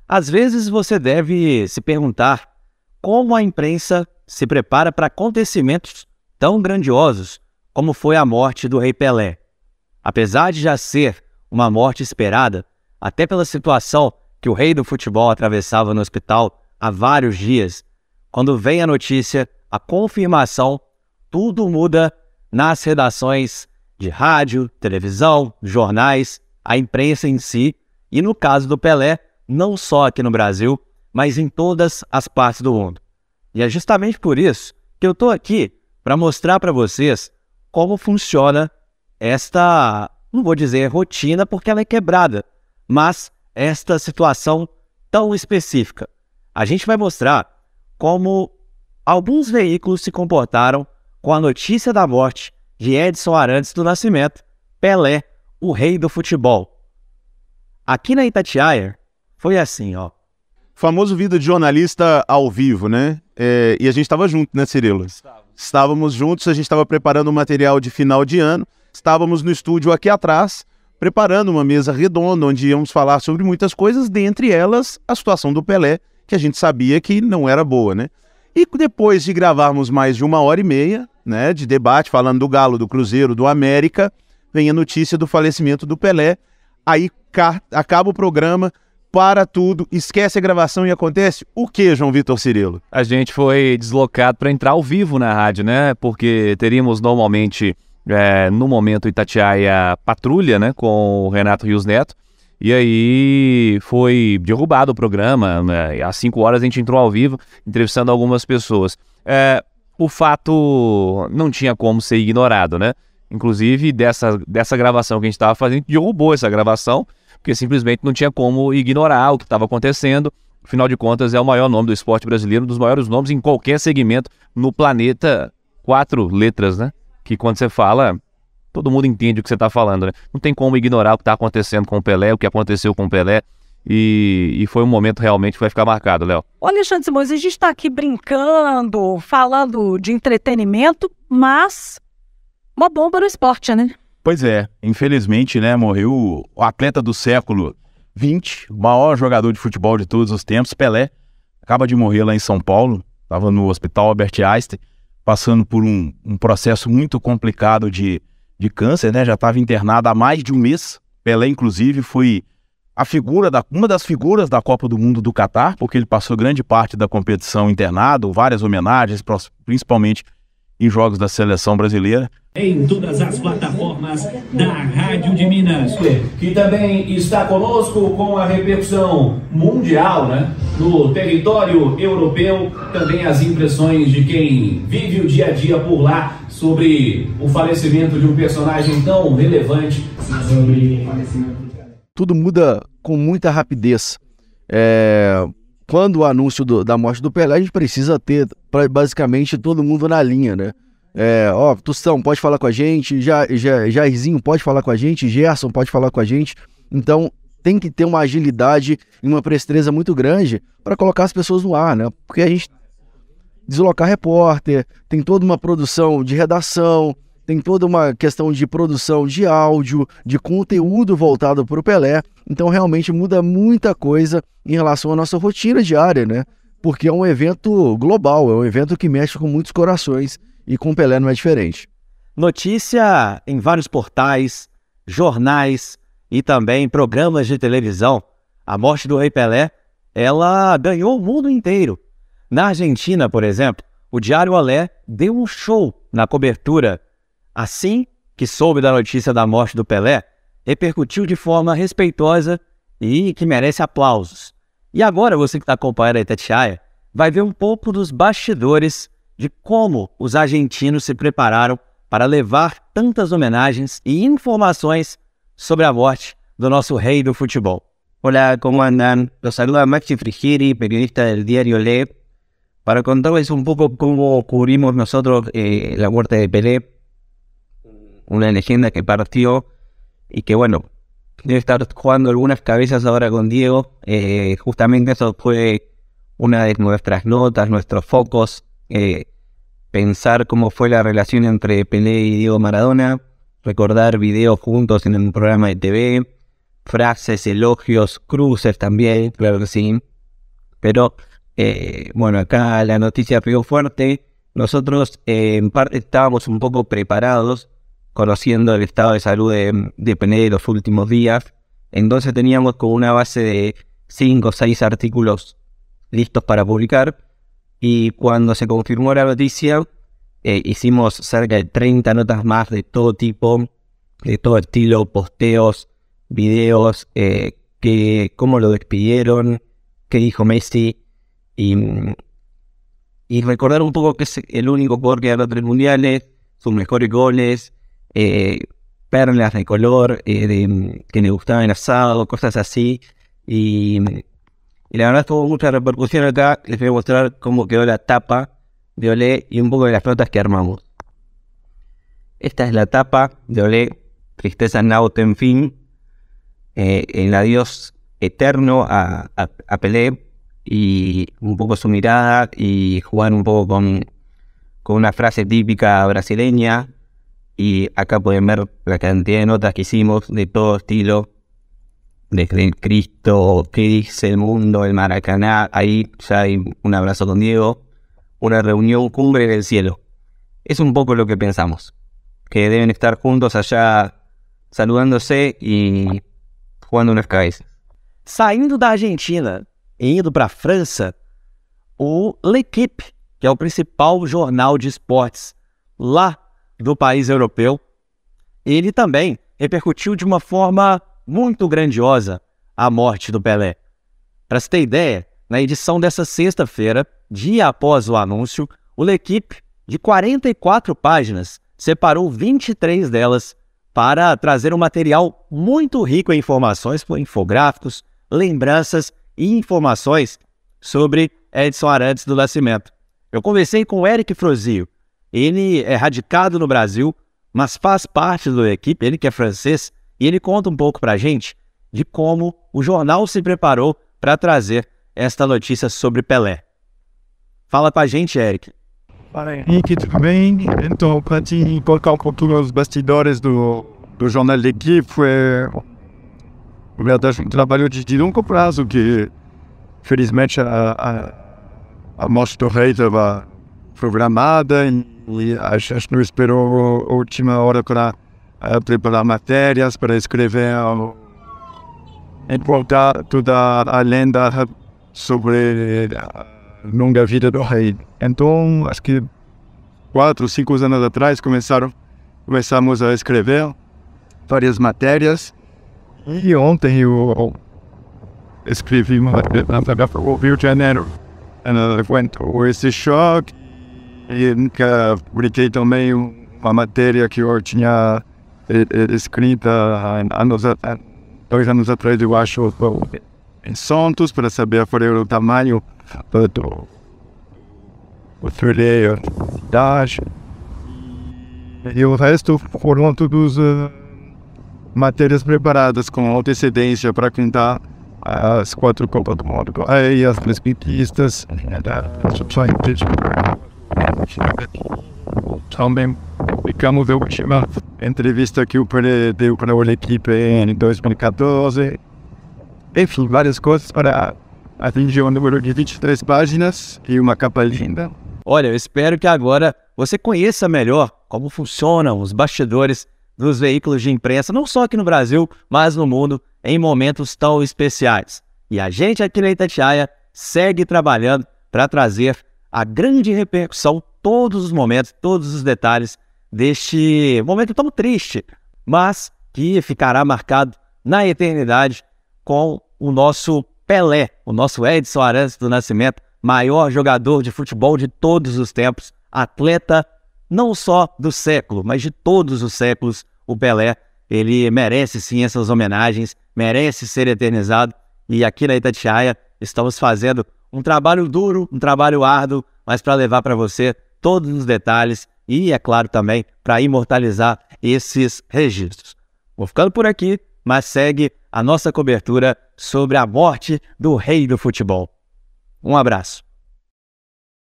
Às vezes você deve se perguntar como a imprensa se prepara para acontecimentos tão grandiosos como foi a morte do Rei Pelé. Apesar de já ser uma morte esperada, até pela situação que o rei do futebol atravessava no hospital há vários dias, quando vem a notícia, a confirmação, tudo muda nas redações de rádio, televisão, jornais, a imprensa em si, e no caso do Pelé, não só aqui no Brasil, mas em todas as partes do mundo. E é justamente por isso que eu estou aqui para mostrar para vocês como funciona esta, não vou dizer rotina porque ela é quebrada, mas esta situação tão específica. A gente vai mostrar como alguns veículos se comportaram com a notícia da morte de Edson Arantes do Nascimento, Pelé, o rei do futebol. Aqui na Itatiaia foi assim, ó. Famoso vida de jornalista ao vivo, né? E a gente estava junto, né, Cirilo? Estávamos juntos, a gente estava preparando um material de final de ano, estávamos no estúdio aqui atrás, preparando uma mesa redonda, onde íamos falar sobre muitas coisas, dentre elas a situação do Pelé, que a gente sabia que não era boa, né? E depois de gravarmos mais de 1h30, né, de debate, falando do Galo, do Cruzeiro, do América, vem a notícia do falecimento do Pelé, aí acaba o programa, para tudo, esquece a gravação e acontece o que, João Vitor Cirilo? A gente foi deslocado para entrar ao vivo na rádio, né? Porque teríamos normalmente, no momento, Itatiaia Patrulha, né? Com o Renato Rios Neto. E aí foi derrubado o programa, né? Às 5 horas a gente entrou ao vivo, entrevistando algumas pessoas. O fato não tinha como ser ignorado, né? Inclusive, dessa gravação que a gente estava fazendo, a gente derrubou essa gravação, porque simplesmente não tinha como ignorar o que estava acontecendo. Afinal de contas, é o maior nome do esporte brasileiro, um dos maiores nomes em qualquer segmento no planeta. 4 letras, né? Que quando você fala, todo mundo entende o que você está falando, né? Não tem como ignorar o que está acontecendo com o Pelé, o que aconteceu com o Pelé. E foi um momento realmente que vai ficar marcado, Léo. Olha, Alexandre Simões, a gente está aqui brincando, falando de entretenimento, mas uma bomba no esporte, né? Pois é, infelizmente, né, morreu o atleta do século XX, o maior jogador de futebol de todos os tempos, Pelé. Acaba de morrer lá em São Paulo, estava no Hospital Albert Einstein, passando por um processo muito complicado de câncer, né? Já estava internado há mais de um mês. Pelé, inclusive, foi uma das figuras da Copa do Mundo do Catar, porque ele passou grande parte da competição internado, várias homenagens, principalmente em jogos da seleção brasileira. Em todas as plataformas da Rádio de Minas, que também está conosco com a repercussão mundial, né? No território europeu, também as impressões de quem vive o dia a dia por lá sobre o falecimento de um personagem tão relevante. Tudo muda com muita rapidez. Quando o anúncio da morte do Pelé, a gente precisa ter basicamente todo mundo na linha, né? Tostão, pode falar com a gente, Jairzinho pode falar com a gente, Gerson pode falar com a gente. Então tem que ter uma agilidade e uma presteza muito grande para colocar as pessoas no ar, né? Porque a gente deslocar repórter, tem toda uma produção de redação, tem toda uma questão de produção de áudio, de conteúdo voltado para o Pelé. Então realmente muda muita coisa em relação à nossa rotina diária, né? Porque é um evento global, é um evento que mexe com muitos corações e com o Pelé não é diferente. Notícia em vários portais, jornais e também programas de televisão. A morte do Rei Pelé, ela ganhou o mundo inteiro. Na Argentina, por exemplo, o Diário Olé deu um show na cobertura. Assim que soube da notícia da morte do Pelé, repercutiu de forma respeitosa e que merece aplausos. E agora você que está acompanhando a Itatiaia vai ver um pouco dos bastidores de como os argentinos se prepararam para levar tantas homenagens e informações sobre a morte do nosso rei do futebol. Hola, ¿cómo andan? Los saluda Maxi Frigieri, periodista del diario Le, para contarles un poco cómo cubrimos nosotros la muerte de Pelé, una leyenda que partió y que, bueno, debe estar jugando algunas cabezas ahora con Diego. Justamente eso fue una de nuestras notas, nuestros focos, pensar cómo fue la relación entre Pelé y Diego Maradona, recordar videos juntos en un programa de TV, frases, elogios, cruces también, claro que sí. Pero bueno, acá la noticia pegó fuerte. Nosotros en parte estábamos un poco preparados, conociendo el estado de salud de Pelé de los últimos días. Entonces teníamos como una base de 5 o 6 artículos listos para publicar. Y cuando se confirmó la noticia, hicimos cerca de 30 notas más de todo tipo, de todo estilo, posteos, videos, cómo lo despidieron, qué dijo Messi, y recordar un poco que es el único jugador que ganó 3 mundiales, sus mejores goles, perlas de color, que le gustaba el asado, cosas así, y la verdad tuvo mucha repercusión acá. Les voy a mostrar cómo quedó la tapa de Olé y un poco de las notas que armamos. Esta es la tapa de Olé, Tristeza Naut en fin, el adiós eterno a Pelé, y un poco su mirada, y jugar un poco con una frase típica brasileña. Y acá pueden ver la cantidad de notas que hicimos de todo estilo, desde el Cristo, qué dice el mundo, el Maracaná. Ahí ya hay un abrazo con Diego, una reunión cumbre en el cielo. Es un poco lo que pensamos, que deben estar juntos allá saludándose e jogando nas cabezas. Saindo da Argentina e indo para a França, o L'Équipe, que é o principal jornal de esportes lá do país europeu, ele também repercutiu de uma forma muito grandiosa a morte do Pelé. Para se ter ideia, na edição dessa sexta-feira, dia após o anúncio, o L'Équipe, de 44 páginas, separou 23 delas para trazer um material muito rico em informações, infográficos, lembranças e informações sobre Edson Arantes do Nascimento. Eu conversei com o Eric Frozio. Ele é radicado no Brasil, mas faz parte do L'Équipe, ele que é francês, e ele conta um pouco pra gente de como o jornal se preparou para trazer esta notícia sobre Pelé. Fala pra gente, Eric. Fala, Henrique, tudo bem? Então, para te colocar um pouquinho os bastidores do jornal L'Équipe, foi, na verdade, um trabalho de longo prazo, que felizmente a morte do rei estava programada, e a gente não esperou a última hora para preparar matérias, para escrever e contar toda a lenda sobre a longa vida do rei. Então, acho que 4 ou 5 anos atrás começamos a escrever várias matérias, e ontem eu escrevi uma matéria para o Rio de Janeiro. Aguento esse choque, e nunca publiquei também uma matéria que eu tinha escrita 2 anos atrás, eu acho, em Santos, para saber qual era o tamanho do torneio da cidade. E o resto foram todas matérias preparadas com antecedência para contar as 4 Copas do Mundo, as perspectivas, as opções de também publicamos a última entrevista que o Pelé deu para o L'Équipe em 2014. Enfim, várias coisas para atingir um número de 23 páginas e uma capa linda. Olha, eu espero que agora você conheça melhor como funcionam os bastidores dos veículos de imprensa, não só aqui no Brasil, mas no mundo, em momentos tão especiais. E a gente aqui na Itatiaia segue trabalhando para trazer a grande repercussão, todos os momentos, todos os detalhes deste momento tão triste, mas que ficará marcado na eternidade com o nosso Pelé, o nosso Edson Arantes do Nascimento, maior jogador de futebol de todos os tempos, atleta não só do século, mas de todos os séculos. O Pelé, ele merece sim essas homenagens, merece ser eternizado, e aqui na Itatiaia estamos fazendo um trabalho duro, um trabalho árduo, mas para levar para você todos os detalhes e, é claro, também para imortalizar esses registros. Vou ficando por aqui, mas segue a nossa cobertura sobre a morte do rei do futebol. Um abraço.